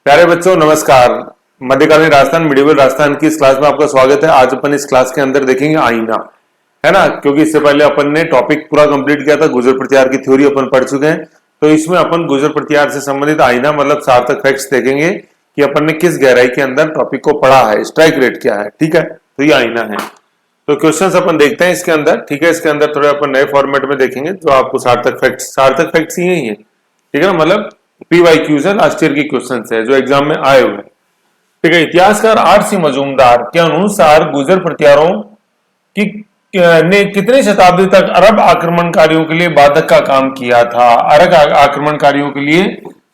प्यारे बच्चों नमस्कार। मध्यकालीन राजस्थान मिडिवल राजस्थान की इस क्लास में आपका स्वागत है। आज अपन इस क्लास के अंदर देखेंगे आईना, है ना, क्योंकि इससे पहले अपन ने टॉपिक पूरा कंप्लीट किया था, गुजर प्रत्यार की थ्योरी अपन पढ़ चुके हैं। तो इसमें अपन गुजर प्रत्यार से संबंधित आईना मतलब सार्थक फैक्ट्स देखेंगे कि अपन ने किस गहराई के अंदर टॉपिक को पढ़ा है, स्ट्राइक रेट क्या है। ठीक है, तो ये आईना है। तो क्वेश्चंस अपन देखते हैं इसके अंदर। ठीक है, इसके अंदर थोड़े अपन नए फॉर्मेट में देखेंगे जो आपको सार्थक फैक्ट्स ही है। ठीक है ना, मतलब PYQs है, लास्ट ईयर की क्वेश्चन है जो एग्जाम में आए हुए हैं। ठीक है, इतिहासकार RC मजूमदार के अनुसार गुजर प्रत्यारों की ने कितने शताब्दी तक अरब आक्रमणकारियों के लिए बाधक का काम किया था। अरब आक्रमणकारियों के लिए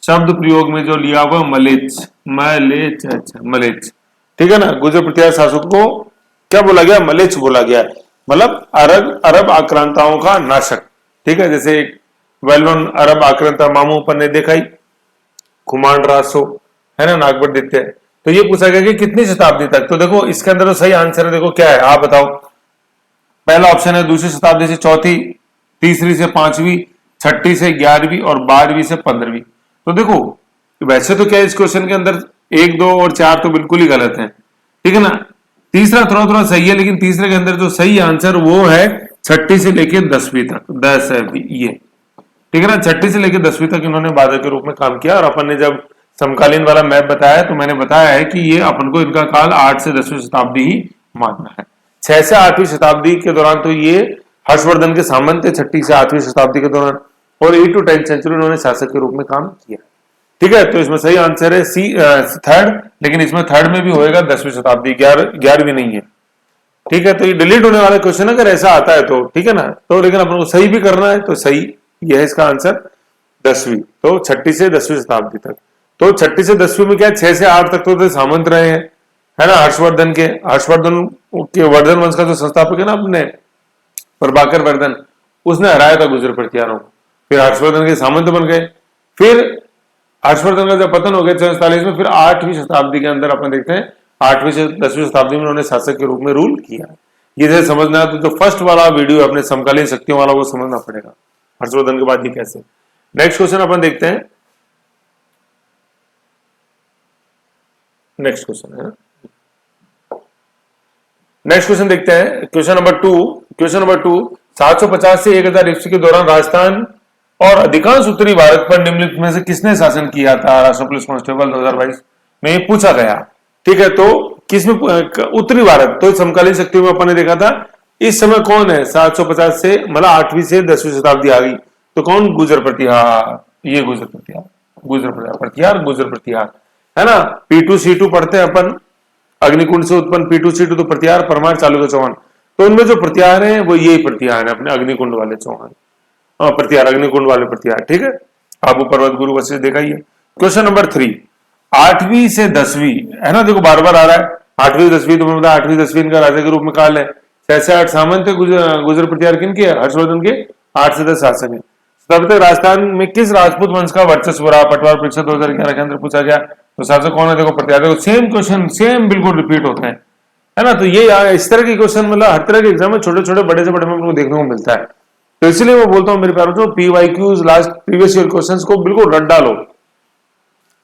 शब्द प्रयोग में जो लिया हुआ मलेच मलेच अच्छा मलेच। ठीक है ना, गुजर प्रत्यार शासक को क्या बोला गया, मलेच बोला गया, मतलब अरब आक्रांताओं का नाशक। ठीक है, जैसे वेल नोन अरब आक्रांता मामू अपन ने देखा ही, खुमान रासो, है ना, नागबरदित्य। तो ये पूछा गया कि कितनी शताब्दी तक। तो देखो इसके अंदर तो सही आंसर है, देखो क्या है आप बताओ। पहला ऑप्शन है दूसरी शताब्दी से चौथी, तीसरी से पांचवी, छठी से 11वीं और 12वीं से 15वीं। तो देखो वैसे तो क्या इस क्वेश्चन के अंदर 1, 2 और 4 तो बिल्कुल ही गलत है। ठीक है ना, तीसरा थोड़ा थोड़ा सही है, लेकिन तीसरे के अंदर जो सही आंसर वो है छठी से लेकर 10वीं तक, 10 है ये। ठीक है ना, छठी से लेकर 10वीं तक इन्होंने बाधक के रूप में काम किया। और अपन ने जब समकालीन वाला मैप बताया तो मैंने बताया है कि ये अपन को इनका काल 8 से 10वीं शताब्दी ही मानना है। 6 से 8वीं शताब्दी के दौरान तो ये हर्षवर्धन के सामंत थे, 6ठी से 8वीं शताब्दी के दौरान, और 8 to 10th सेंचुरी उन्होंने शासक के रूप में काम किया। ठीक है, तो इसमें सही आंसर है सी, थर्ड। लेकिन इसमें थर्ड में भी होएगा 10वीं शताब्दी, 11वीं नहीं है। ठीक है, तो ये डिलीट होने वाला क्वेश्चन अगर ऐसा आता है तो ठीक है ना, तो लेकिन अपन को सही भी करना है, तो सही यह है इसका आंसर 10वीं। तो 6ठी से 10वीं शताब्दी तक। तो 6ठी से 10वीं में क्या 6 से 8 तक तो सामंत रहे हैं, है ना, हर्षवर्धन के वर्धन वंश का जो संस्थापक है ना अपने प्रभाकर वर्धन, उसने हराया था गुजर प्रत्यारों को। फिर हर्षवर्धन के सामंत बन गए। फिर हर्षवर्धन का जब पतन हो गया 647 में, फिर 8वीं शताब्दी के अंदर अपन देखते हैं 8वीं से 10वीं शताब्दी में उन्होंने शासक के रूप में रूल किया। ये जैसे समझना है तो जो फर्स्ट वाला वीडियो अपने समकालीन शक्तियों वाला वो समझना पड़ेगा, हर्षवर्धन के बाद ये कैसे। नेक्स्ट क्वेश्चन अपन देखते हैं। नेक्स्ट क्वेश्चन देखते हैं, क्वेश्चन नंबर टू 750 से 1000 ईस्वी के दौरान राजस्थान और अधिकांश उत्तरी भारत पर निम्नलिखित में से किसने शासन किया था। राष्ट्रीय पुलिस कांस्टेबल 2022 में पूछा गया। ठीक है, तो किसमें उत्तरी भारत, तो समकालीन शक्तियों में अपन ने देखा था इस समय कौन है 750 से मतलब 8वीं से 10वीं शताब्दी आ गई तो कौन, गुजर प्रत्यार। ये गुजर प्रत्यार है ना। P2C2 पढ़ते हैं अपन, अग्निकुंड से उत्पन्न P2C2 तो प्रत्यार परमार चालुक्य चौहान। तो उनमें जो प्रत्यार है वो यही प्रत्यार है अपने अग्निकुंड वाले चौहान, प्रत्यार अग्निकुंड वाले प्रत्यार। ठीक है, आपको पर्वत गुरु वशिष्ठ देखा ही है। क्वेश्चन नंबर 3 8वीं से 10वीं, है ना, देखो बार बार आ रहा है 8वीं 10वीं, तो मतलब 8वीं 10वीं इनका राजा के रूप में काल है। 6 से 8 सामंत है गुजर प्रत्यार किनके, हर्षवर्धन के। 8 से 10 शासक है। तब तक राजस्थान में किस राजपूत वंश का वर्चस्व रहा। पटवार परीक्षा 2011 के अंदर पूछा गया। तो शासक कौन है, देखो प्रत्यार। देखो सेम क्वेश्चन सेम बिल्कुल रिपीट होते हैं, है ना। तो ये इस तरह के क्वेश्चन मतलब हर तरह के एग्जाम में छोटे छोटे बड़े से बड़े में देखने को मिलता है। तो इसलिए मैं बोलता हूं मेरे प्यारों को PYQs last previous year questions को बिल्कुल रट डालो।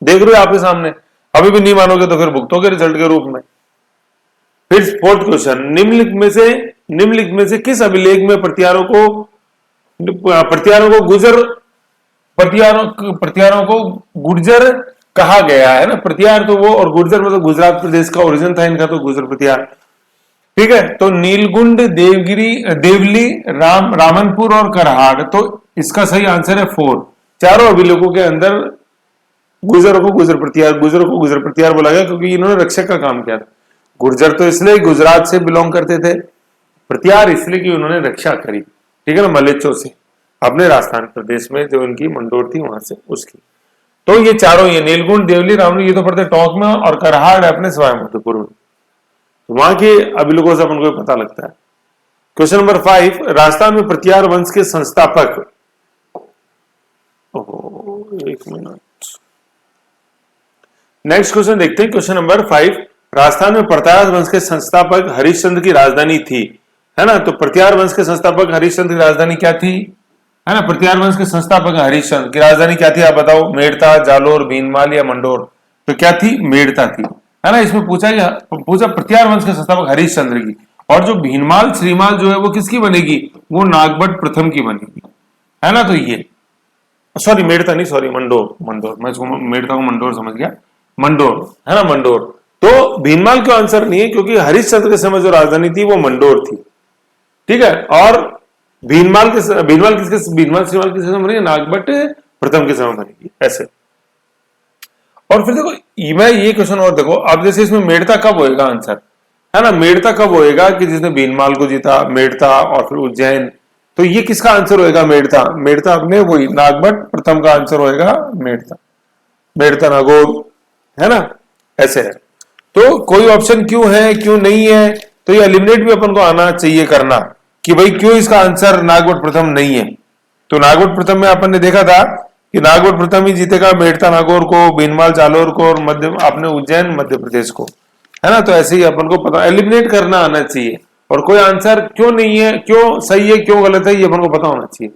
देख रहे हो आपके सामने, अभी भी नहीं मानोगे तो फिर भुगतोगे रिजल्ट के रूप में। फिर फोर्थ क्वेश्चन, निम्नलिखित में से किस अभिलेख में प्रत्यारों को गुर्जर कहा गया है ना। प्रत्यार तो वो, और गुर्जर मतलब गुजरात प्रदेश का ओरिजिन था इनका, तो गुर्जर प्रत्यार। ठीक है, तो नीलगुंड, देवली, रामनपुर और करहाड़। तो इसका सही आंसर है 4। चारों अभिलेखों के अंदर गुर्जरों को गुजर प्रत्यार बोला गया क्योंकि इन्होंने रक्षक का काम किया था। गुर्जर तो इसलिए गुजरात से बिलोंग करते थे, प्रत्यार इसलिए कि उन्होंने रक्षा करी, ठीक है ना, मलेच्चों से, अपने राजस्थान प्रदेश में जो इनकी मंडोर थी वहां से उसकी। तो ये चारों, ये नीलगुंड, देवली, रामनपुर, ये तो पड़ते टोंक में, और करहाड़ अपने सवाई माधोपुर में। तो वहां के अभिलेखों से अपन को पता लगता है। क्वेश्चन नंबर 5 राजस्थान में प्रत्यार वंश के संस्थापक, एक मिनट, नेक्स्ट क्वेश्चन देखते हैं। क्वेश्चन नंबर 5 राजस्थान में प्रत्यार वंश के संस्थापक हरिश्चंद्र की राजधानी थी, है ना। तो प्रत्यार वंश के संस्थापक हरिश्चंद्र की राजधानी क्या थी, है ना। प्रत्यार वंश के संस्थापक हरिश्चंद्र की राजधानी क्या थी आप बताओ। मेड़ता, जालोर, भीनमाल या मंडोर। तो क्या थी, मेड़ता थी, है ना। इसमें पूछा प्रत्यार वंश के संस्थापक हरिश्चंद्र की, और जो भीनमाल श्रीमाल जो है वो किसकी बनेगी, वो नागभट्ट प्रथम की बनेगी, है ना। तो ये सॉरी मेड़ता नहीं, सॉरी मंडोर, मैं इसको मेड़ता को मंडोर समझ गया, मंडोर, है ना, मंडोर। तो भीनमाल क्यों आंसर नहीं है, क्योंकि हरिश्चंद्र के समय जो राजधानी थी वो मंडोर थी, ठीक है। और भीनमाल श्रीमाल किसके समय बनेगी, नागभट्ट प्रथम के समय बनेगी, ऐसे। और फिर देखो मैं ये क्वेश्चन और देखो, अब जैसे इसमें मेड़ता कब होएगा आंसर, है ना, मेड़ता कब होएगा कि जिसने भीनमाल को जीता, मेड़ता और फिर उज्जैन, तो ये किसका आंसर होएगा, मेड़ता अपने वही नागभट्ट प्रथम का आंसर होएगा मेड़ता नागौर, है ना, ऐसे है। तो कोई ऑप्शन क्यों है क्यों नहीं है, तो ये एलिमिनेट भी अपन को आना चाहिए करना कि भाई क्यों इसका आंसर नागभट्ट प्रथम नहीं है। तो नागभट्ट प्रथम में अपन ने देखा था कि नागभट्ट प्रथम ही जीतेगा मेड़ता नागौर को, भीनमाल जालोर को, और अपने उज्जैन मध्य प्रदेश को, है ना। तो ऐसे ही अपन को पता एलिमिनेट करना आना चाहिए, और कोई आंसर क्यों नहीं है, क्यों सही है क्यों गलत है, ये अपन को पता होना चाहिए,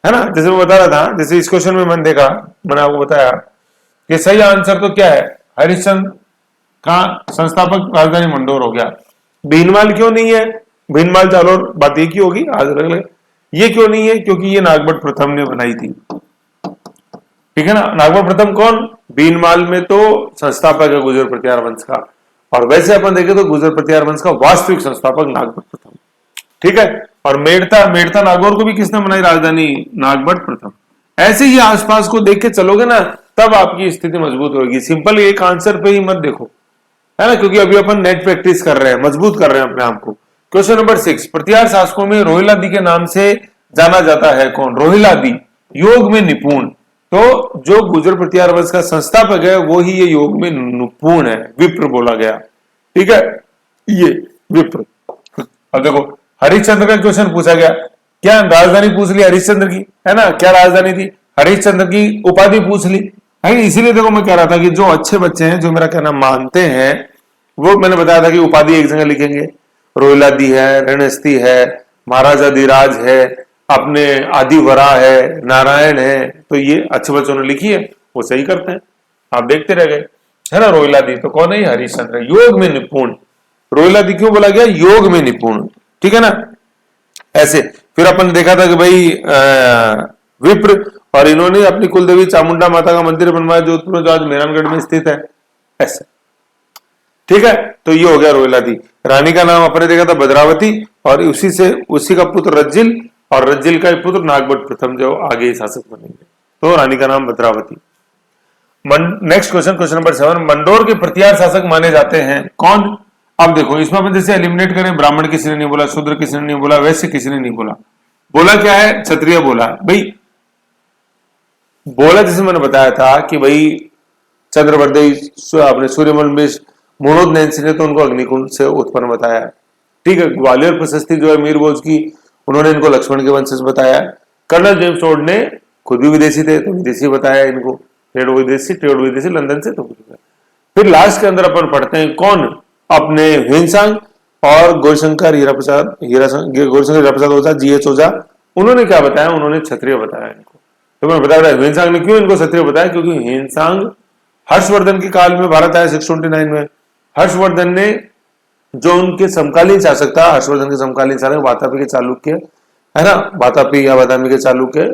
है ना। जैसे मैं बता रहा था, जैसे इस क्वेश्चन में मैंने आपको बताया कि सही आंसर तो क्या है, हरिश्चंद्र का संस्थापक राजधानी मंडोर हो गया। भीनमाल क्यों नहीं है, भीनमाल जालोर बात एक ही होगी, आज अलग अलग। ये क्यों नहीं है, क्योंकि ये नागभट्ट प्रथम ने बनाई थी, ठीक है ना। नागभट्ट प्रथम कौन, भीनमाल में तो संस्थापक है गुर्जर प्रतिहार वंश का, और वैसे अपन देखें तो गुर्जर प्रतिहार वंश का वास्तविक संस्थापक नागभट्ट प्रथम, ठीक है। और मेड़ता नागौर को भी किसने बनाई राजधानी, नागभट्ट प्रथम। ऐसे ही आसपास को देख के चलोगे ना, तब आपकी स्थिति मजबूत होगी। सिंपल एक आंसर पे ही मत देखो, है ना, क्योंकि अभी अपन नेट प्रैक्टिस कर रहे हैं, मजबूत कर रहे हैं अपने आप को। क्वेश्चन नंबर 6, प्रतिहार शासकों में रोहिलादी के नाम से जाना जाता है कौन, रोहिलादी योग में निपुण। तो जो गुर्जर प्रतिहार वंश का संस्थापक है वो ही ये योग में निपुण है, विप्र बोला गया, ठीक है, ये विप्र। अब देखो हरिश्चंद्र का क्वेश्चन पूछा गया, क्या राजधानी पूछ ली हरिश्चंद्र की, है ना, क्या राजधानी थी, हरिश्चंद्र की उपाधि पूछ ली, है। इसीलिए देखो मैं कह रहा था कि जो अच्छे बच्चे हैं, जो मेरा कहना मानते हैं, वो मैंने बताया था कि उपाधि एक जगह लिखेंगे, रोहिलादी है, रणस्थी है, महाराजाधिराज है, अपने आदिवरा है, नारायण है। तो ये अच्छे बच्चों ने लिखी है, वो सही करते हैं, आप देखते रह गए, है ना। रोहिलादी तो कौन है, हरिश्चंद्र, योग में निपुण। रोहिलादी क्यों बोला गया, योग में निपुण, ठीक है ना, ऐसे। फिर अपन देखा था कि भाई विप्र, और इन्होंने अपनी कुलदेवी चामुंडा माता का मंदिर बनवाया जोधपुर में, जो आज मेहरानगढ़ में स्थित है, ऐसे, ठीक है। तो ये हो गया रोहिलादी। रानी का नाम अपने देखा था भद्रावती, और उसी का पुत्र रज्जिल, और रज्जिल का पुत्र नागभट्ट प्रथम जो आगे शासक बनेंगे, तो रानी का नाम Bhadravati. Next question number 7, Mandore के प्रतिहार शासक माने जाते हैं कौन। अब देखो इसमें अपन जैसे एलिमिनेट करें, ब्राह्मण किसी ने नहीं बोला, शूद्र किसी ने नहीं बोला, वैश्य किसी ने नहीं बोला, बोला क्या है, क्षत्रिय बोला। भाई बोला जैसे मैंने बताया था कि भाई चंद्रवर्दी अपने सूर्यमल में मोनोद नैन्सी ने तो उनको अग्निकुंड से उत्पन्न बताया, ठीक है। ग्वालियर प्रशस्ति जो है मीर भोज की, उन्होंने इनको लक्ष्मण के वंश से बताया। कर्नल जेम्स टोड ने खुद भी विदेशी थे तो विदेशी बताया इनको, ट्रेड विदेशी लंदन से, तो फिर लास्ट के अंदर अपन पढ़ते हैं कौन, अपने ह्वेनसांग और गौरशंकर हीरा प्रसाद ओझा, जीएच ओझा, उन्होंने क्या बताया, उन्होंने क्षत्रिय बताया इनको। तो मैं बता रहा ह्वेनसांग ने क्यों इनको क्षत्रिय बताया, क्योंकि ह्वेनसांग हर्षवर्धन के काल में भारत आया 629 में। हर्षवर्धन ने जो उनके समकालीन शासक था, हर्षवर्धन के समकालीन शासक वातापी के चालुक्य, है ना, वातापी या बादामी के चालुक्य,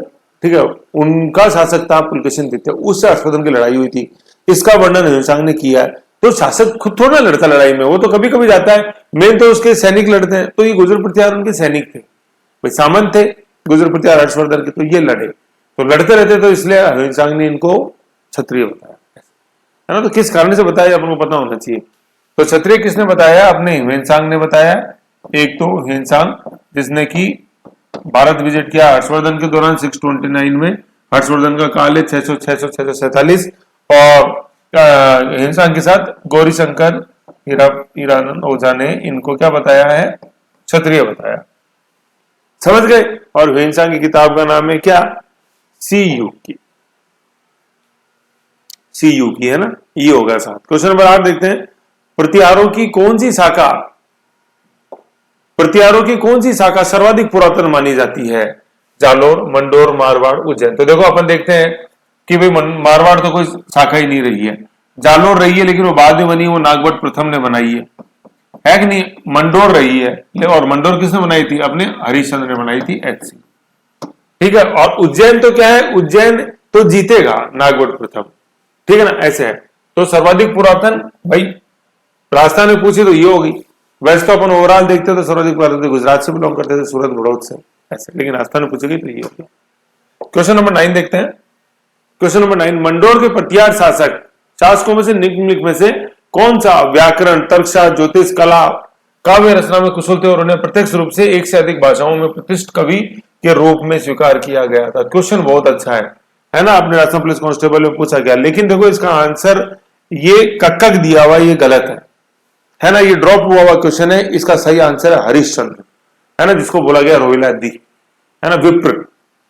ठीक है, उनका शासक था पुलकेशिन द्वितीय, उससे हर्षवर्धन की लड़ाई हुई थी, इसका वर्णन ह्वेनसांग ने किया है। तो शासक खुद थोड़ा लड़ता लड़ाई में, वो तो कभी कभी जाता है, मेन तो उसके सैनिक लड़ते हैं। तो ये गुर्जर प्रतिहार उनके सैनिक थे, भाई सामंत थे गुर्जर प्रतिहार हर्षवर्धन के, तो ये लड़े, तो लड़ते रहते, तो इसलिए ह्वेनसांग ने इनको क्षत्रिय बताया, है ना। तो किस कारण से बताया अपन को पता होना चाहिए। तो क्षत्रिय किसने बताया, अपने ह्वेनसांग ने बताया। एक तो ह्वेनसांग जिसने की भारत विजिट किया हर्षवर्धन के दौरान 629 में, हर्षवर्धन का काल है 647, और ह्वेनसांग के साथ गौरीशंकर हीरानंद ओझा ने इनको क्या बताया है, क्षत्रिय बताया, समझ गए। और ह्वेनसांग की किताब का नाम है क्या, सीयू की, है ना, ये होगा साथ। क्वेश्चन नंबर 8 देखते हैं, प्रतिहारों की कौन सी शाखा सर्वाधिक पुरातन मानी जाती है, जालोर, मंडोर, मारवाड़, उज्जैन। तो देखो अपन देखते हैं कि भाई मारवाड़ तो कोई शाखा ही नहीं रही है, जालोर रही है, लेकिन वो बाद में बनी, वो नागभट्ट प्रथम ने बनाई है कि नहीं। मंडोर रही है, और मंडोर किसने बनाई थी? अपने हरिश्चंद्र ने बनाई थी, ऐसी। ठीक है। और उज्जैन तो क्या है, उज्जैन तो जीतेगा नागभट्ट प्रथम, ठीक है ना, ऐसे है। तो सर्वाधिक पुरातन भाई राजस्थान में पूछी तो ये होगी। वैसे तो अपन ओवरऑल देखते तो सर्वाधिक पुरातन गुजरात से बिलोंग करते थे, सूरत बड़ौद से, ऐसे, लेकिन राजस्थान में पूछेगी तो ये होगी। क्वेश्चन नंबर 9 देखते हैं। क्वेश्चन नंबर 9, मंडोर के प्रतिहार शासकों में से निम्नलिखित में से कौन सा व्याकरण, तर्कशास्त्र, ज्योतिष, कला, काव्य रचना में कुशल थे और उन्हें प्रत्यक्ष रूप से एक से अधिक भाषाओं में प्रतिष्ठित कवि के रूप में स्वीकार किया गया था? क्वेश्चन बहुत अच्छा है ना, अपने राजस्थान पुलिस कांस्टेबल में पूछा गया। लेकिन देखो इसका आंसर ये कक्कक दिया हुआ, ये गलत है ना, ये ड्रॉप हुआ हुआ क्वेश्चन है। इसका सही आंसर है हरिश्चंद्र, है ना, जिसको बोला गया रोहिला दी, है ना, विप्र।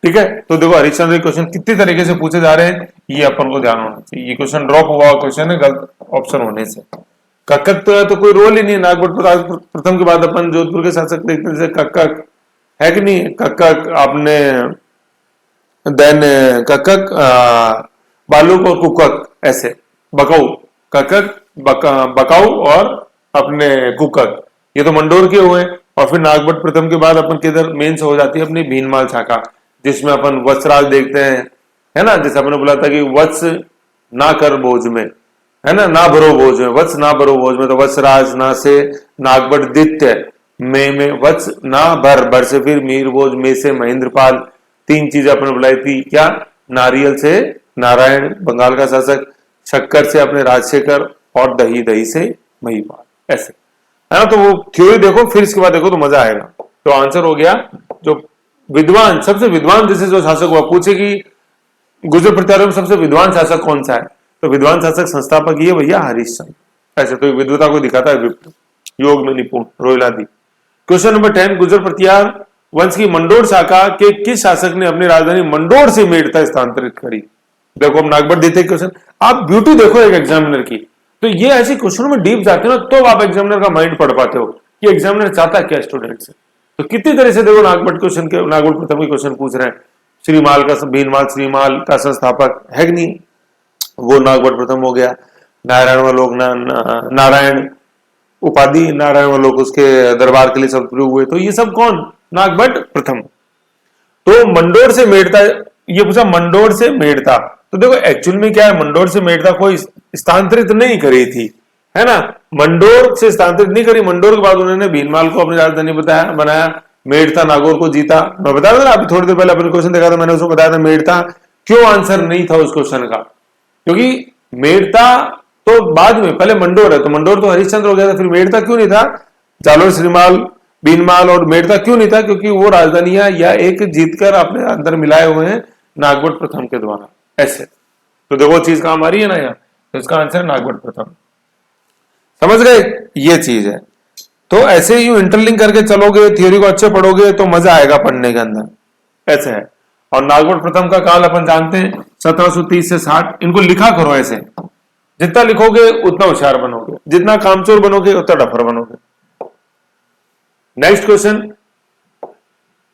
ठीक है। तो देखो हरिश्चंद्र क्वेश्चन कितनी तरीके से पूछे जा रहे हैं, ये अपन को ध्यान होना चाहिए। ये क्वेश्चन ड्रॉप हुआ क्वेश्चन है, गलत ऑप्शन होने से। कक्कक तो कोई रोल ही नहीं है। नागभट्ट प्रथम के बाद अपन जोधपुर के शासक देखते जैसे कक्कक, है कि नहीं, कक्कक आपने देन कक्कक, बालूक और कुकक, ऐसे बकाऊ, कक्कक, बकाऊ और अपने कुकक, ये तो मंडोर के हुए। और फिर नागभट्ट प्रथम के बाद अपन किधर मेन से हो जाती है अपनी भीनमाल शाखा, जिसमें अपन वत्सराज देखते हैं, है ना, जैसे आपने बोला था कि वत्स ना कर बोझ में, है ना भरो बोझ में, वत्स ना भरो बोझ में, तो वत्सराज ना से नागभट्ट द्वितीय, में वत्स ना भर से फिर मीर बोझ, में से महेंद्रपाल। तीन चीजें अपने बुलाई थी, क्या? नारियल से नारायण बंगाल का शासक, शक्कर से अपने राजशेखर, और दही से महिपाल, ऐसे, है ना। तो वो थ्योरी देखो, फिर इसके बाद देखो तो मजा आएगा। तो आंसर हो गया जो विद्वान, सबसे विद्वान जैसे जो शासक हुआ, पूछे कि गुर्जर प्रतिहारों में सबसे विद्वान शासक कौन सा है, तो विद्वान शासक संस्थापक ये भैया हरिश्चंद्र, ऐसे। तो विद्वता को दिखाता है विप्र, योग में निपुण रोहिलादी। क्वेश्चन नंबर 10, गुर्जर प्रतिहार वंश की मंडोर शाखा के किस शासक ने अपनी राजधानी मंडोर से मेड़ता स्थानांतरित करी? देखो हम नागभट्ट देते क्वेश्चन, आप ब्यूटी देखो एक एग्जामिनर की, तो ये ऐसे क्वेश्चनों में डीप जाते हो ना, तो आप एग्जामिनर का माइंड पढ़ पाते हो कि एग्जामिनर चाहता क्या स्टूडेंट से। तो कितनी तरह से देखो नागभट्ट क्वेश्चन के, नागभट्ट प्रथम के क्वेश्चन पूछ रहे हैं। श्रीमाल का, भीनमाल श्रीमाल का संस्थापक है कि नहीं, वो नागभट्ट प्रथम हो गया। नारायणवलोक, नारायण उपाधि, नारायणवलोक उसके दरबार के लिए सब प्रयोग हुए, तो ये सब कौन? नागभट्ट प्रथम। तो मंडोर से मेड़ता, ये पूछा मंडोर से मेड़ता, तो देखो एक्चुअल में क्या है, मंडोर से मेड़ता कोई स्थानांतरित नहीं करी थी, है ना, मंडोर से स्थानांतरित नहीं करी। मंडोर के बाद उन्होंने भीनमाल को अपनी राजधानी बनाया, मेड़ता नागौर को जीता। मैं बता रहा था अभी थोड़ी देर पहले अपने क्वेश्चन देखा था, मैंने उसको बताया था मेड़ता क्यों आंसर नहीं था उस क्वेश्चन का, क्योंकि मेड़ता तो बाद में, पहले मंडोर है, तो मंडोर तो हरिश्चंद्र हो गया था, फिर मेड़ता क्यों नहीं था? जालोर, श्रीमाल, भीनमाल और मेड़ता क्यों नहीं था? क्योंकि वो राजधानियां या एक जीतकर अपने अंदर मिलाए हुए हैं नागभट्ट प्रथम के द्वारा, ऐसे। तो देखो चीज काम आ रही है ना यहाँ, तो इसका आंसर नागभट्ट प्रथम। समझ गए, ये चीज है। तो ऐसे ही इंटरलिंक करके चलोगे, थ्योरी को अच्छे पढ़ोगे तो मजा आएगा पढ़ने के अंदर, ऐसे है। और नागभट्ट प्रथम का काल अपन जानते हैं 1730 से 60। इनको लिखा करो ऐसे, जितना लिखोगे उतना होशियार बनोगे, जितना कामचोर बनोगे उतना डफर बनोगे। Next question,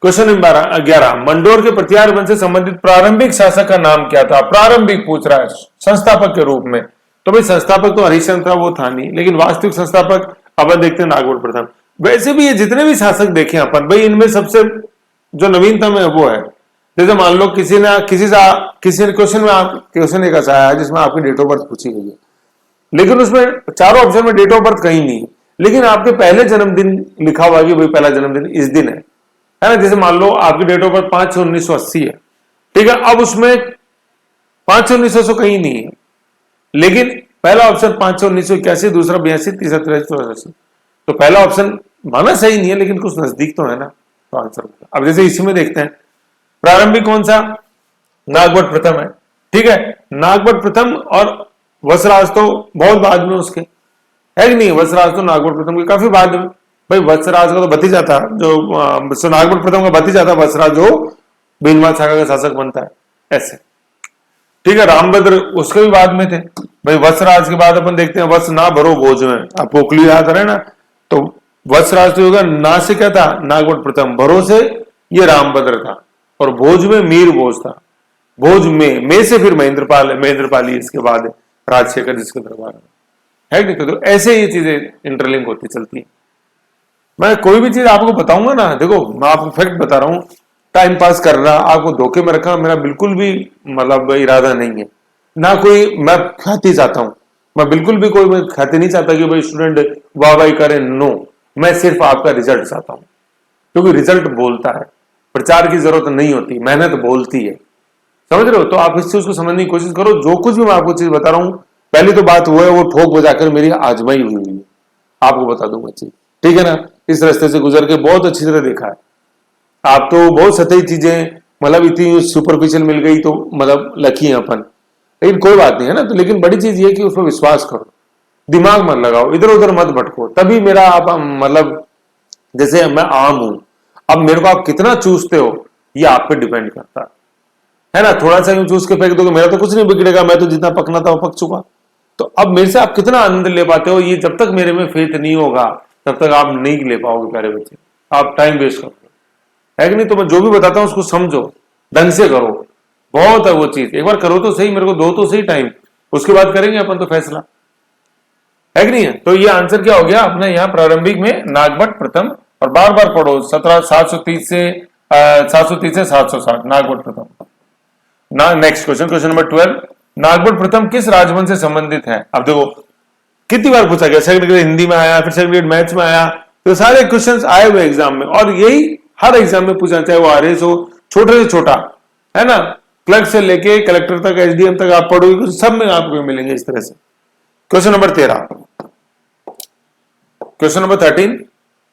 question number 11, Mandore के प्रतिहार वंश से संबंधित प्रारंभिक शासक का नाम क्या था? प्रारंभिक पूछ रहा है, संस्थापक के रूप में। तो भाई संस्थापक तो हरिश्चंद्र था, वो था नहीं, लेकिन वास्तविक संस्थापक अपन देखते हैं नागभट्ट प्रथम। वैसे भी ये जितने भी शासक देखे अपन, भाई इनमें सबसे जो नवीनतम है वो है। जैसे मान लो किसी ने क्वेश्चन में क्वेश्चन एक ऐसा आया जिसमें आपकी डेट ऑफ बर्थ पूछी गई है, लेकिन उसमें चारों ऑप्शन में डेट ऑफ बर्थ कहीं नहीं, लेकिन आपके पहले जन्मदिन लिखा हुआ कि भाई पहला जन्मदिन इस दिन है ना। जैसे मान लो आपकी डेट ऑफ बर्थ 5/6/1980 है, ठीक है, अब उसमें 5/6/1900 कहीं नहीं है, लेकिन पहला ऑप्शन 5/6/1981, दूसरा 82, तीसरा 83/84। तो पहला ऑप्शन माना सही नहीं है, लेकिन कुछ नजदीक तो है ना, तो आंसर होगा। अब जैसे इसी में देखते हैं, प्रारंभिक कौन सा? नागभट्ट प्रथम है, ठीक है। नागभट्ट प्रथम और वत्सराज तो बहुत बाद में उसके, है कि नहीं? वत्सराज तो नागभट्ट प्रथम के काफी बाद में। भाई वत्सराज का तो भतीजा था, जो नागभट्ट प्रथम का भतीजा था वत्सराज, जो भीनमाल शाखा का शासक बनता है, ऐसे, ठीक है। रामभद्र उसके भी बाद में थे। भाई वत्सराज के बाद अपन देखते हैं वत्स ना भरो बोझ में, आप पोकली याद रहे ना, तो वत्सराज तो होगा, ना से क्या था? नागभट्ट प्रथम, भरो से ये रामभद्र था, और भोज में मीर भोज था। भोज में से फिर महेंद्रपाल है, महेंद्रपाली इसके बाद है। राजशेखर जिसके दरबार में, है कि नहीं? तो ऐसे ये चीजें इंटरलिंक होती चलती है। मैं कोई भी चीज आपको बताऊंगा ना, देखो मैं आपको फैक्ट बता रहा हूं, टाइम पास कर रहा, आपको धोखे में रखा मेरा बिल्कुल भी मतलब इरादा नहीं है, ना कोई मैं ख्याति चाहता हूं, मैं बिल्कुल भी कोई मैं ख्याति नहीं चाहता कि भाई स्टूडेंट वाह वाही करे, नो, मैं सिर्फ आपका रिजल्ट चाहता हूं, क्योंकि रिजल्ट बोलता है, प्रचार की जरूरत नहीं होती, मेहनत बोलती है, समझ रहे हो? तो आप इस चीज को समझने की कोशिश करो, जो कुछ भी मैं आपको चीज बता रहा हूं, पहली तो बात वो है, वो ठोक बजाकर मेरी आजमाई हुई है, आपको बता दूंगा चीज, ठीक है ना? इस रास्ते से गुजर के बहुत अच्छी तरह देखा है। आप तो बहुत सतही चीजें मतलब इतनी सुपरफिशियल मिल गई तो मतलब लकी हैं अपन, लेकिन कोई बात नहीं है ना। तो लेकिन बड़ी चीज ये कि उस पर विश्वास करो, दिमाग मत लगाओ, इधर उधर मत भटको, तभी मेरा आप मतलब जैसे मैं आम हूं, अब मेरे को आप कितना चूसते हो ये आप पे डिपेंड करता है ना। थोड़ा सा यूं चूस के फेंक दोगे, मेरा तो कुछ नहीं बिगड़ेगा, मैं तो जितना पकना था वो पक चुका। तो अब मेरे से आप कितना आनंद ले पाते हो, ये जब तक मेरे में फेथ नहीं होगा तब तक आप नहीं ले पाओगे प्यारे बच्चे, आप टाइम वेस्ट करोगे, है कि नहीं? तो मैं जो भी बताता हूं उसको समझो, ढंग से करो, बहुत है वो चीज, एक बार करो तो सही, मेरे को दो तो सही टाइम, उसके बाद करेंगे अपन तो फैसला, है कि नहीं है? तो ये आंसर क्या हो गया अपना यहाँ प्रारंभिक में नागभट्ट प्रथम, और बार बार पढ़ो 730 से 760 नागभट्ट प्रथम। Next question, question number 12, Nagabhata प्रथम किस राजवंश से संबंधित है? अब देखो कितनी बार पूछा गया, सेकंड ग्रेड हिंदी में आया, फिर सेकंड ग्रेड मैथ्स में आया, तो सारे क्वेश्चंस आए हुए एग्जाम में, और यही हर एग्जाम में पूछा, चाहे वो आरएस हो, छोटे से छोटा, है ना, क्लर्क से लेके कलेक्टर तक, एसडीएम तक आप पढ़ोगे सब में आपको मिलेंगे इस तरह से। क्वेश्चन नंबर 13, क्वेश्चन नंबर 13,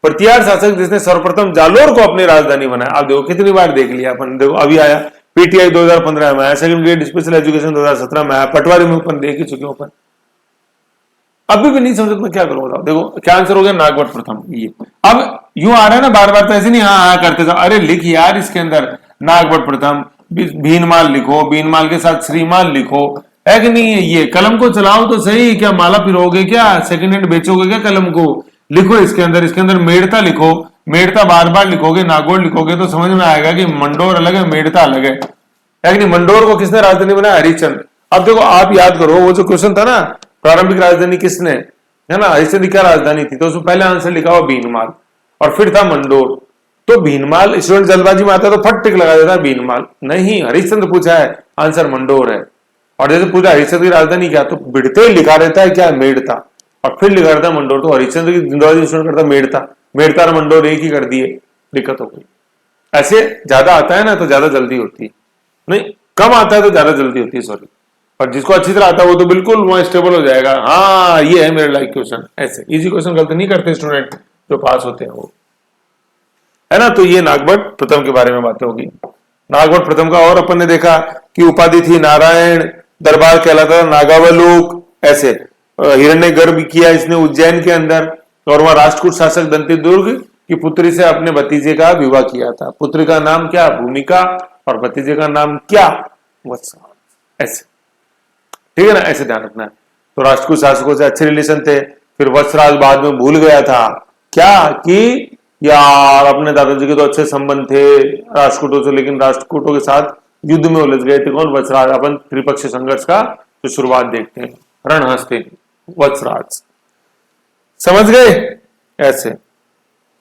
प्रतिहार शासक जिसने सर्वप्रथम जालोर को अपनी राजधानी बनाया। आप देखो कितनी बार देख लिया अपन, देखो अभी आया पीटीआई 2015 में आया, सेकंड ग्रेड स्पेशल एजुकेशन 2017 में आया, पटवारी में अपन देख ही चुके हो अपन, अभी भी नहीं समझ में क्या करो बताओ। देखो क्या आंसर हो गया, नागभट्ट प्रथम। ये अब यूं आ रहा है ना बार बार, तो ऐसे नहीं हाँ हाँ करते जाओ, अरे लिख यार इसके अंदर नागभट्ट प्रथम, भीनमाल लिखो, भीनमाल के साथ श्रीमाल लिखो, है कि नहीं? ये कलम को चलाओ तो सही, क्या माला पिरोगे, क्या सेकंड हैंड बेचोगे क्या कलम को? लिखो इसके अंदर मेड़ता लिखो, मेड़ता बार बार लिखोगे, नागौर लिखोगे तो समझ में आएगा कि मंडोर अलग है, मेड़ता अलग है कि नहीं? मंडोर को किसने राजधानी बनाया? हरिश्चंद्र। अब देखो आप याद करो वो जो क्वेश्चन था ना, प्रारंभिक राजधानी किसने, है ना, हरिश्चंद्र की क्या राजधानी थी, तो उसमें पहले आंसर लिखा हुआ भीनमाल, और फिर था मंडोर। तो भीनमाल स्टूडेंट जल्दबाजी में आता है तो फट टिक लगा देता है भीनमाल, नहीं हरिश्चंद्र पूछा है, आंसर मंडोर है। और जैसे पूछा हरिश्चंद्र की राजधानी क्या, तो बिड़ते लिखा रहता है क्या, मेड़ता, और फिर लिखा रहता है मंडोर। तो हरिश्चंद्र की जिंदगी स्टूडेंट करता मेड़ता, मेड़ता और मंडोर एक ही कर दिए, दिक्कत हो गई। ऐसे ज्यादा आता है ना तो ज्यादा जल्दी होती है, नहीं कम आता है तो ज्यादा जल्दी होती है, सॉरी। और जिसको अच्छी तरह आता है वो तो बिल्कुल वहां स्टेबल हो जाएगा, हाँ ये है मेरे लाइक क्वेश्चन। ऐसे इजी क्वेश्चन गलती नहीं करते स्टूडेंट जो पास होते हैं वो, है ना। तो ये नागभट्ट प्रथम के बारे में बातें होगी। नागभट्ट प्रथम का और अपन ने देखा कि उपाधि थी नारायण, दरबार कहलाता था नागावलोक, ऐसे हिरण्यगर्भ किया इसने उज्जैन के अंदर, और वहां राष्ट्रकूट शासक दंतिदुर्ग की पुत्री से अपने भतीजे का विवाह किया था। पुत्री का नाम क्या, भूमिका, और भतीजे का नाम क्या, वत्सराज। ऐसे ठीक है ना, ऐसे ध्यान रखना है। तो राष्ट्रकूट शासकों से अच्छे रिलेशन थे, फिर वत्सराज बाद में भूल गया था क्या कि यार अपने दादाजी के तो अच्छे संबंध थे राष्ट्रकूटों से, लेकिन राष्ट्रकूटों के साथ युद्ध में उलझ गए थे। कौन, वत्सराज। अपन त्रिपक्षीय संघर्ष का जो शुरुआत देखते हैं, रणहस्ते वत्सराज, समझ गए? ऐसे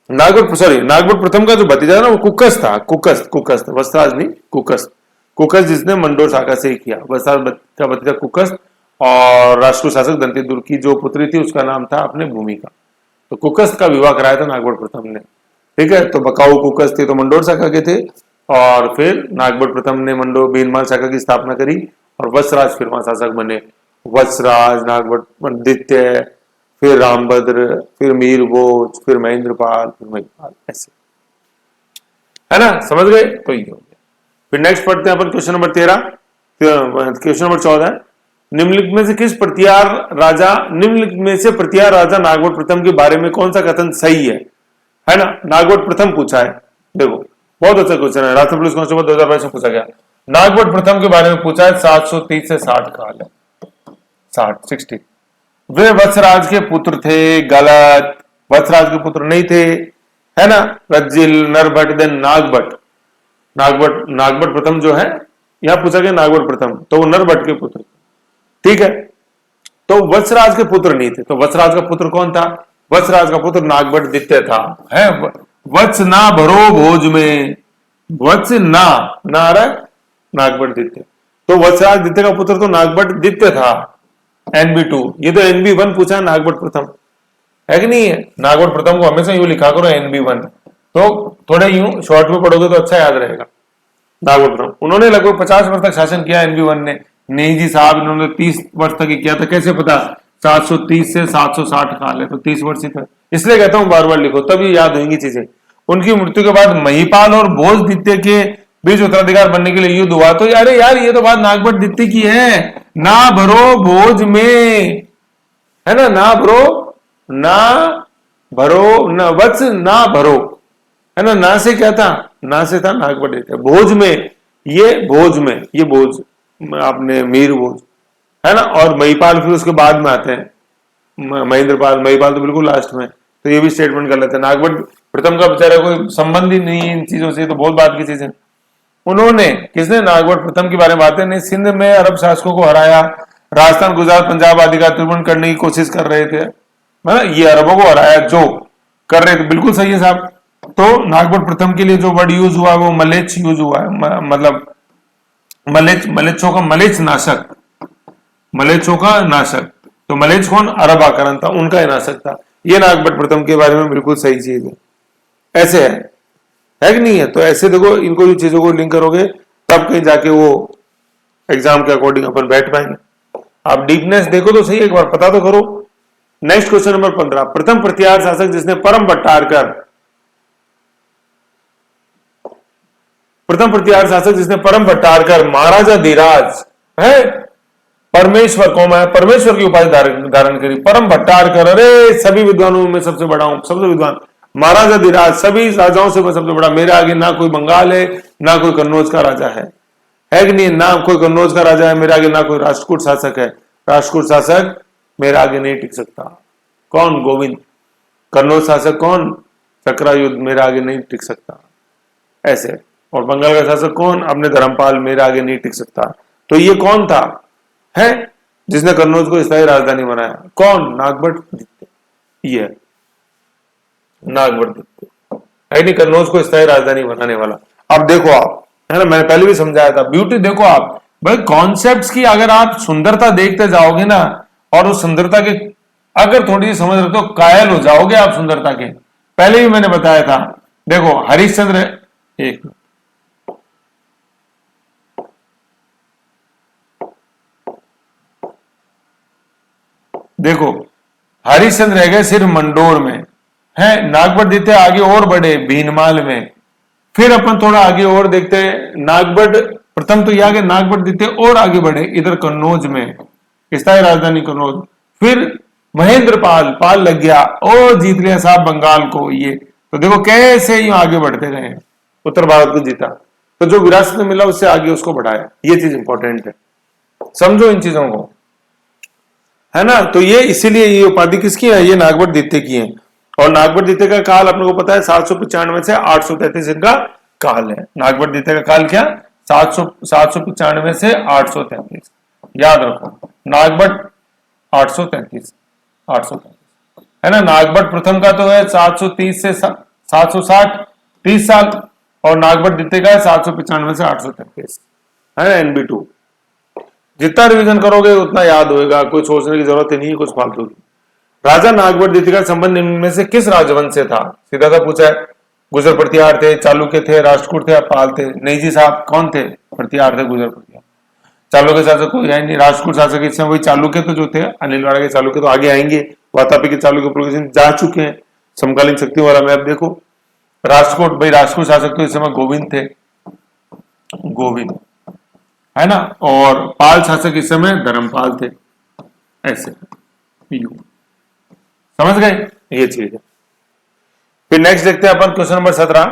नागभट्ट प्रथम का जो भतीजा ना वो कुकस था, कुकस वत्सराज नहीं, कुकस जिसने मंडोर शाखा से ही किया। वत्सराज का भतीजा कुकस, और राष्ट्रकूट शासक दंतिदुर्ग की जो पुत्री थी उसका नाम था अपने भूमिका। तो कुकस का विवाह कराया था नागभट्ट प्रथम ने, ठीक है। तो बकाऊ कुकस थे तो मंडोर शाखा के थे, और फिर नागभट्ट प्रथम ने मंडोर भीनमाल शाखा की स्थापना करी, और वत्सराज फिर वहां शासक बने। वत्सराज, नागभट्ट, आदित्य, फिर रामभद्र, फिर मीरभोज, फिर महेंद्रपाल, फिर महिपाल, ऐसे, है ना, समझ गए? तो ये हो गया। फिर नेक्स्ट पढ़ते हैं अपन क्वेश्चन नंबर 13, क्वेश्चन नंबर 14, निम्नलिखित में से प्रतिहार राजा नागभट्ट प्रथम के बारे में कौन सा कथन सही है ना। नागभट्ट प्रथम पूछा है, देखो बहुत अच्छा क्वेश्चन है, राष्ट्रीय पुलिस कांस्टेबल 2022 में पूछा गया। नागभट्ट प्रथम के बारे में पूछा है, 730 से 60 का हाल है, 60। वे वत्सराज के पुत्र थे, गलत, वत्सराज के पुत्र नहीं थे, है ना। रज्जिल, नरभट्ट, देन नागभट्ट प्रथम जो है, यहां पूछा गया नागभट्ट प्रथम, तो वो नरभट्ट के पुत्र, ठीक है। तो वत्सराज के पुत्र नहीं थे। तो वत्सराज का पुत्र कौन था? वत्सराज का पुत्र नागभट्ट द्वितीय था। है वत्स ना भरो भोज में, वत्स ना आ रहा है नागभट्ट द्वितीय। तो वत्सराज द्वितीय का पुत्र तो नागभट्ट द्वितीय था, NB2। ये तो NB1 पूछा, नागभट्ट प्रथम है कि नहीं है? नागभट्ट प्रथम को हमेशा यूं लिखा करो NB1, तो थोड़े यूं शॉर्ट में पढ़ोगे तो अच्छा याद रहेगा। नागभट्ट प्रथम, उन्होंने लगभग 50 वर्ष तक शासन किया। NB1 ने, नहीं जी साहब इन्होंने 30 वर्ष तक ही किया था। कैसे पता? 730 से 760 काल है, तो 30 वर्ष ही था। इसलिए कहता हूं बार बार लिखो, तभी याद होंगी चीजें। उनकी मृत्यु के बाद महिपाल और भोज द्वितीय के बीच उत्तराधिकार बनने के लिए युद्ध हुआ। तो यार ये तो बात नागभट्ट द्वितीय की है। ना भरो भोज में, है ना, ना भरो न वत्स ना भरो, है ना से क्या था? ना से था नागभट्ट द्वितीय। भोज में, ये भोज आपने मीर भोज, है ना। और महिपाल फिर उसके बाद में आते हैं, महेंद्रपाल, महिपाल तो बिल्कुल लास्ट में। तो ये भी स्टेटमेंट कर लेते हैं। नागभट्ट प्रथम का बेचारा कोई संबंध ही नहीं है इन चीजों से, तो बहुत बात की चीजें। उन्होंने, किसने? नागभट्ट प्रथम के बारे में बातें नहीं, सिंध में अरब शासकों को हराया, राजस्थान, गुजरात, पंजाब आदि का अतिक्रमण करने की कोशिश कर रहे थे। मतलब ये अरबों को हराया जो कर रहे थे, बिल्कुल सही है साहब। तो नागभट्ट प्रथम के लिए जो वर्ड यूज हुआ वो मलेच्छ यूज हुआ है, मतलब मलेच्छों का मलेच्छों का नाशक। तो मलेच्छ कौन? अरब आक्रमण था, उनका ही नाशक था। ये नागभट्ट प्रथम के बारे में बिल्कुल सही चीज है। ऐसे है कि नहीं है? तो ऐसे देखो, इनको भी चीजों को लिंक करोगे तब कहीं जाके वो एग्जाम के अकॉर्डिंग अपन बैठ पाएंगे। आप डीपनेस देखो तो सही, एक बार पता तो करो। नेक्स्ट क्वेश्चन नंबर 15, प्रथम प्रतिहार शासक जिसने परम भट्टारकर महाराजा धीराज है, परमेश्वर कौन है? परमेश्वर की उपाधि धारण करी, परम भट्टारकर। अरे सभी विद्वानों में सबसे बड़ा हूं, सबसे विद्वान महाराजा धीराज, सभी राजाओं से मैं सबसे बड़ा। मेरे आगे ना कोई बंगाल है, ना कोई कन्नौज का राजा है कि नहीं? ना कोई कन्नौज का राजा है मेरे आगे, ना कोई राष्ट्रकूट शासक है। राष्ट्रकूट शासक मेरे आगे नहीं टिक सकता। कौन? गोविंद। कन्नौज शासक कौन? चक्रायुध, मेरे आगे नहीं टिक सकता। ऐसे। और बंगाल का शासक कौन? अपने धर्मपाल, मेरे आगे नहीं टिक सकता। तो ये कौन था है जिसने कन्नौज को स्थायी राजधानी बनाया? कौन? नागभट्ट द्वितीय। ये नागभट्ट द्वितीय है नहीं, कन्नौज को स्थायी राजधानी बनाने वाला। अब देखो आप, है ना, मैंने पहले भी समझाया था, ब्यूटी देखो आप भाई, कॉन्सेप्ट्स की अगर आप सुंदरता देखते जाओगे ना, और उस सुंदरता के अगर थोड़ी सी समझ रखते हो, कायल हो जाओगे आप सुंदरता के। पहले भी मैंने बताया था, देखो हरिश्चंद्र, एक देखो हरिश्चंद्र रह गए सिर्फ मंडोर में, है नागभट्ट द्वितीय आगे और बढ़े भीनमाल में। फिर अपन थोड़ा आगे और देखते हैं, नागभट्ट प्रथम तो ये आगे, नागभट्ट द्वितीय और आगे बढ़े इधर कन्नौज में, स्थायी राजधानी कन्नौज। फिर महेंद्रपाल, पाल लग गया और जीत लिया साहब बंगाल को। ये तो देखो कैसे ही आगे बढ़ते गए, उत्तर भारत को जीता। तो जो विरासत में मिला उससे आगे उसको बढ़ाया, ये चीज इंपॉर्टेंट है, समझो इन चीजों को, है ना। तो ये इसीलिए ये उपाधि किसकी है? ये नागभट्ट द्वितीय की है। और नागभट्ट द्वितीय का काल अपने को पता है 795 से 833 इनका काल है। नागभट्ट द्वितीय का काल क्या? 795 से 833, याद रखो। नागभट्ट 833 है ना। नागभट्ट प्रथम का तो है 730 से 760, 30 साल। और नागभट्ट द्वितीय का है 795 से 833, है ना, NB2। जितना रिवीजन करोगे उतना याद होएगा, कोई सोचने की जरूरत ही नहीं है कुछ फालतू की। राजा नागभट्ट द्वितीय का संबंध इनमें से किस राजवंश से था? सीधा सा पूछा है। गुजर प्रतिहार थे, चालुक्य थे, राष्ट्रकूट थे या पाल थे? नहीं जी साहब, कौन थे? प्रतिहार थे, गुजर प्रतिहार। चालुक्य शासक कोई है नहीं, राष्ट्रकूट शासक इस समय वही चालुक्य तो जो थे, अनिलवाड़ा के चालुक्य तो आगे आएंगे, वातापी के चालुक्य प्रोग्रेशन जा चुके हैं। समकालीन शक्तियों वाला मैप देखो। राष्ट्रकूट, भाई राष्ट्रकूट शासक तो इस समय गोविंद थे, गोविंद, है ना। और पाल शासक इस समय धर्मपाल थे। ऐसे समझ गए, ये चीज है। फिर नेक्स्ट देखते हैं अपन क्वेश्चन नंबर 17,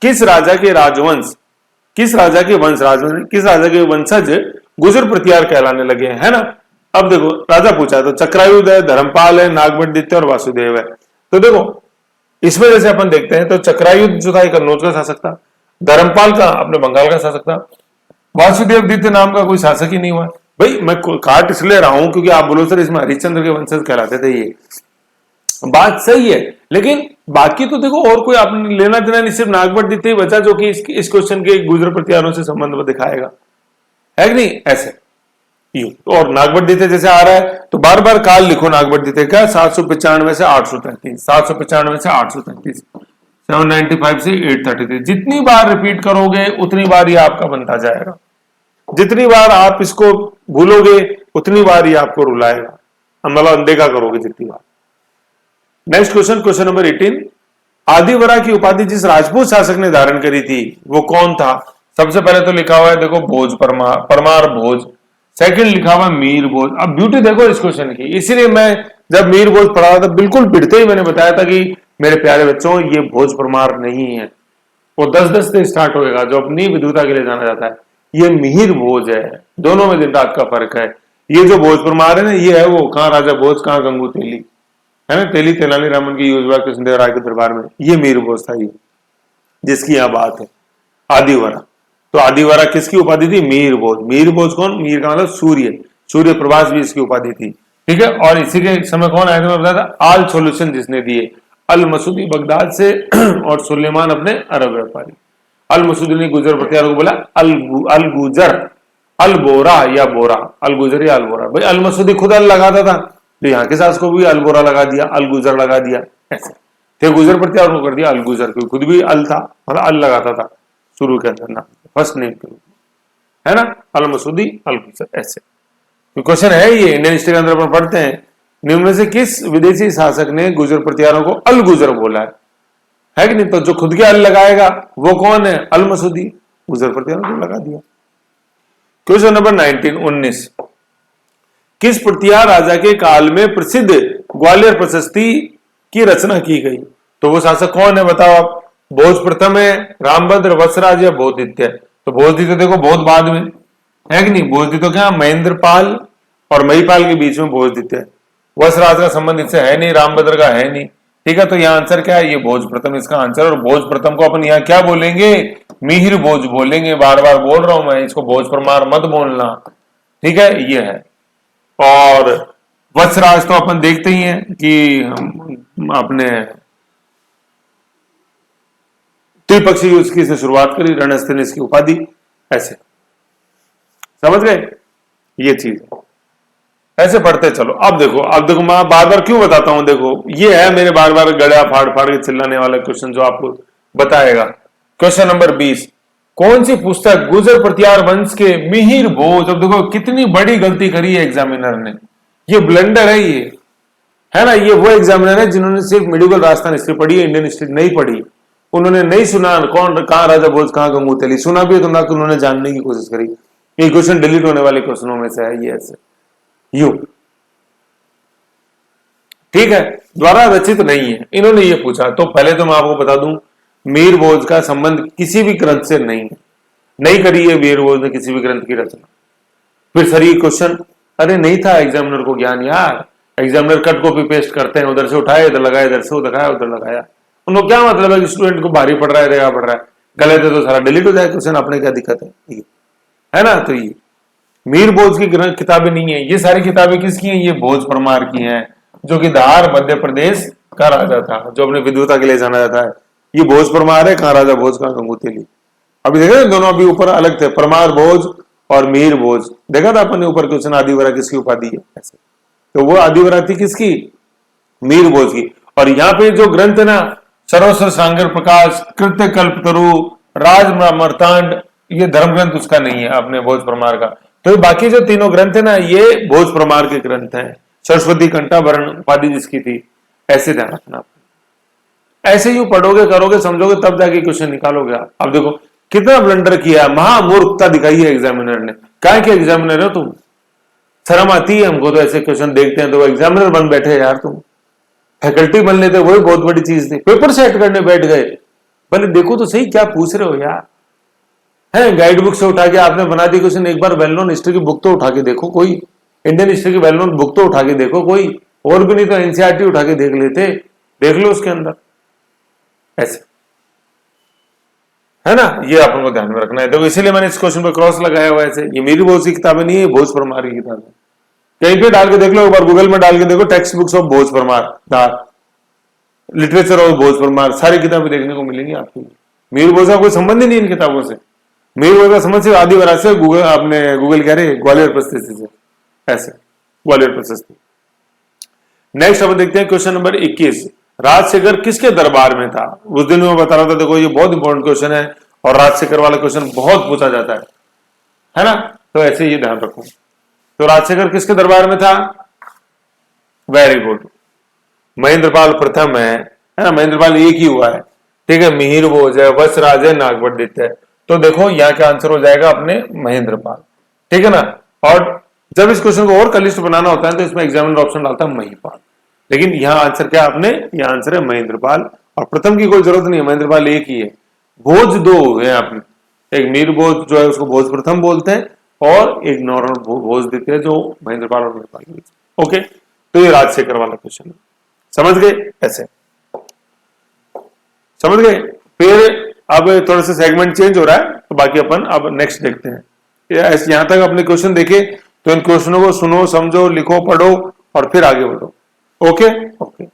किस राजा के राजवंश, किस राजा के वंश, राजवंश किस राजा के वंशज गुजर प्रतिहार कहलाने लगे, है ना। अब देखो राजा पूछा है, तो चक्रायुध है, धर्मपाल है, नागभट्ट द्वितीय और वासुदेव है। तो देखो इसमें जैसे अपन देखते हैं, तो चक्रायुध जो था कन्नौज का शासक था, धर्मपाल का अपने बंगाल का शासक था, वासुदेव द्वितीय नाम का कोई शासक ही नहीं हुआ। भाई मैं काट इसलिए रहा हूं क्योंकि आप बोलो सर इसमें हरिश्चंद्र के वंशज कहलाते थे, ये बात सही है, लेकिन बाकी तो देखो और कोई आपने लेना देना नहीं, सिर्फ नागभट्ट द्वितीय ही बचा जो कि इस क्वेश्चन के गुजर प्रतिहारों से संबंध दिखाएगा, है कि नहीं? ऐसे यू और नागभट्ट द्वितीय जैसे आ रहा है तो बार बार काल लिखो नागभट्ट द्वितीय का 795 से 833, 795 से 833, 795 से 833, जितनी बार रिपीट करोगे उतनी बार ये आपका बनता जाएगा, जितनी बार आप इसको भूलोगे उतनी बार ये आपको रुलाएगा, मतलब अनदेखा करोगे जितनी बार। नेक्स्ट क्वेश्चन, क्वेश्चन नंबर 18, आदिवरा की उपाधि जिस राजपूत शासक ने धारण करी थी वो कौन था? सबसे पहले तो लिखा हुआ है देखो भोज परमार भोज, सेकंड लिखा हुआ मीर भोज। अब ब्यूटी देखो इस क्वेश्चन की, इसीलिए मैं जब मीर भोज पढ़ा रहा था बिल्कुल पिटते ही मैंने बताया था कि मेरे प्यारे बच्चों ये भोज परमार नहीं है, वो 10-10 से स्टार्ट होएगा जो अपनी विद्वता के लिए जाना जाता है, ये मिहिर भोज है, दोनों में दिन रात का फर्क है। ये जो भोज परमार है ना, ये है वो कहाँ राजा भोज कहाँ गंगू तेली, है ना, तेली तेनाली रामन की योजना कृष्णदेव राय के दरबार में, ये मीर भोज था, ये जिसकी यहां बात है आदिवरा। तो आदिवरा किसकी उपाधि थी? मीर भोज। मीर भोज कौन? मीर का मतलब सूर्य, सूर्य प्रभास भी इसकी उपाधि थी, ठीक है। और इसी के समय कौन आया था मैं बताया था, आल सोल्यूशन जिसने दिए, अल मसूदी बगदाद से और सुलेमान अपने अरब व्यापारी। अल मसूदी ने गुजर प्रतिहार को बोला अल गुजर, अल बोरा या बोरा, अल गुजर या अल बोरा। भाई अल मसूदी खुद अल लगाता था तो यहाँ के सास को भी अल बोरा लगा दिया, अल गुजर लगा दिया, ऐसे थे गुजर प्रतिहार को कर दिया अल गुजर, क्योंकि खुद भी अल था, मतलब अल लगाता था शुरू के अंदर ना, फर्स्ट नेम के रूप में, है ना, अल मसूदी अल गुजर, ऐसे। तो क्वेश्चन है ये इंडियन हिस्ट्री के अंदर अपन पढ़ते हैं, निम्न में से किस विदेशी शासक ने गुजर प्रतिहारों को अल गुजर बोला है कि नहीं? तो जो खुद के अल लगाएगा वो कौन है? अल मसूदी, गुजर प्रतिहारों को लगा दिया। क्वेश्चन नंबर 19 किस प्रतिहार राजा के काल में प्रसिद्ध ग्वालियर प्रशस्ति की रचना की गई? तो वो शासक कौन है बताओ आप? भोज प्रथम है, रामभद्र, वत्सराज या बोधित्य? तो बोधित्य देखो बहुत बाद में है कि नहीं, बोधित्य तो क्या महेंद्रपाल और महिपाल के बीच में बोधित्य, वत्सराज का संबंध इससे है नहीं, रामभद्र का है नहीं, ठीक है। तो यहाँ आंसर क्या है? ये भोज प्रथम इसका आंसर। और भोज प्रथम को अपन यहाँ क्या बोलेंगे? मिहिर भोज बोलेंगे, बार बार बोल रहा हूं मैं, इसको भोज परमार मत बोलना, ठीक है, ये है। और वत्सराज तो अपन देखते ही हैं कि अपने त्रिपक्षी युद्ध से शुरुआत करी, रणस्थल ने इसकी उपाधि, ऐसे समझ गए ये चीज, ऐसे पढ़ते चलो। अब देखो मैं बार बार क्यों बताता हूं, देखो ये है मेरे बार बार गड़ा फाड़ फाड़ के चिल्लाने वाला क्वेश्चन जो आपको बताएगा। क्वेश्चन नंबर 20, कौन सी पुस्तक गुजर प्रतिहार वंश के मिहिर भोज? अब देखो कितनी बड़ी गलती करी है एग्जामिनर ने, ये ब्लंडर है ये, है ना। ये वो एग्जामिनर है जिन्होंने सिर्फ मेडिकल राजस्थान हिस्ट्री पढ़ी है, इंडियन हिस्ट्री नहीं पढ़ी, उन्होंने नहीं सुना कौन कहां राजा भोज कहां गंगू तेली, सुना भी है तो ना कि उन्होंने जानने की कोशिश करी। ये क्वेश्चन डिलीट होने वाले क्वेश्चनों में से है ये, ऐसे यू, ठीक है, द्वारा रचित नहीं है, इन्होंने ये पूछा। तो पहले तो मैं आपको बता दूं मीर भोज का संबंध किसी भी ग्रंथ से नहीं है, नहीं करी है मीर भोज ने किसी भी ग्रंथ की रचना। फिर सर ये क्वेश्चन, अरे नहीं था एग्जामिनर को ज्ञान यार, एग्जामिनर कट कॉपी पेस्ट करते हैं, उधर से उठाया इधर लगाया, इधर से उधर लगाया उधर लगाया, उनको क्या मतलब है कि स्टूडेंट को भारी पड़ रहा है या पड़ रहा है, गलत है तो सारा डिलीट हो जाए क्वेश्चन, अपने क्या दिक्कत है ना। तो ये मीर भोज की किताबें नहीं है, ये सारी किताबें किसकी हैं? ये भोज परमार की हैं, जो कि धार मध्य प्रदेश का राजा था, जो अपने विद्वता के लिए जाना जाता है। ये भोज परमार है, कहां राजा भोज कहां गंगू तेली। अभी देखा दोनों अभी ऊपर अलग थे, परमार भोज और मीर भोज, देखा था अपन ने ऊपर क्वेश्चन आदिवरा किसकी उपाधि है ऐसे, तो वो आदिवरा थी किसकी? मीर भोज की। और यहाँ पे जो ग्रंथ है ना, सरोसर सांगर प्रकाश, कृत्य कल्पतरु, राजमर्तांड, ये धर्म ग्रंथ उसका नहीं है अपने भोज परमार का। तो बाकी जो तीनों ग्रंथ है ना, ये भोज परमार के ग्रंथ हैं। सरस्वती कंठाभरण उपाधि जिसकी थी, ऐसे ध्यान रखना। ऐसे ही पढ़ोगे करोगे समझोगे तब जाके क्वेश्चन निकालोगे आप। अब देखो कितना ब्लंडर किया, महामूर्खता दिखाई है एग्जामिनर ने। क्या के एग्जामिनर हो तुम? शर्म आती है हमको तो ऐसे क्वेश्चन देखते हैं तो एग्जामिनर बन बैठे यार, तुम फैकल्टी बन लेते वही बहुत बड़ी चीज थी। पेपर सेट करने बैठ गए, पहले देखो तो सही क्या पूछ रहे हो यार, है गाइड बुक से उठा के आपने बना दी क्वेश्चन। एक बार वेल नोन हिस्ट्री की बुक तो उठा के देखो, कोई इंडियन हिस्ट्री की वेल नोन बुक तो उठा के देखो कोई, और भी नहीं तो एनसीईआरटी उठा के देख लेते, देख लो उसके अंदर ऐसे, है ना, ये अपन को ध्यान में रखना है। देखो इसीलिए मैंने इस क्वेश्चन पर क्रॉस लगाया हुआ है। ये मेरी भोज की किताबें नहीं है, भोज परमार की किताब है। कहीं पे डाल के देख लो, एक बार गूगल में डाल के देखो, text books of Bhoj Parmar, literature of Bhoj Parmar, सारी किताबें देखने को मिलेंगी आपको। मीर भोज का कोई संबंध ही नहीं इन किताबों से। मीर भोज का संबंध सिर्फ आदिवासी से, गूगल आपने गूगल कह रहे ग्वालियर प्रशस्ति से, ऐसे ग्वालियर प्रशस्ति। नेक्स्ट अपन देखते हैं क्वेश्चन नंबर 21। राजशेखर किसके दरबार में था? उस दिन मैं बता रहा था, देखो ये बहुत इंपॉर्टेंट क्वेश्चन है और राजशेखर वाला क्वेश्चन बहुत पूछा जाता है ना, तो ऐसे ये ध्यान रखो। तो राजशेखर किसके दरबार में था? वेरी गुड, महेंद्रपाल प्रथम है ना, महेंद्रपाल एक ही हुआ है, ठीक है। मिहिर भोज है, वत्सराज है, नागपंडित है। तो देखो यहाँ क्या आंसर हो जाएगा अपने महेंद्रपाल, ठीक है ना। और जब इस क्वेश्चन को और कलिष्ट बनाना होता है तो इसमें एग्जामिनर ऑप्शन डालता है महिपाल, लेकिन यहाँ आंसर क्या आपने, यहाँ आंसर है महेंद्रपाल। और प्रथम की कोई जरूरत नहीं है, महेंद्रपाल एक ही है। भोज दो है आपने, एक मीर भोज जो है उसको भोज प्रथम बोलते हैं, और एक नॉर्मल भोज देते हैं जो महेंद्रपाल और महिपाल के बीच। ओके, तो ये राजशेखर वाला क्वेश्चन है, समझ गए? ऐसे समझ गए। फिर अब थोड़ा सा सेगमेंट चेंज हो रहा है, तो बाकी अपन अब नेक्स्ट देखते हैं। यहां तक अपने क्वेश्चन देखे तो इन क्वेश्चनों को सुनो, समझो, लिखो, पढ़ो और फिर आगे बढ़ो। Okay okay.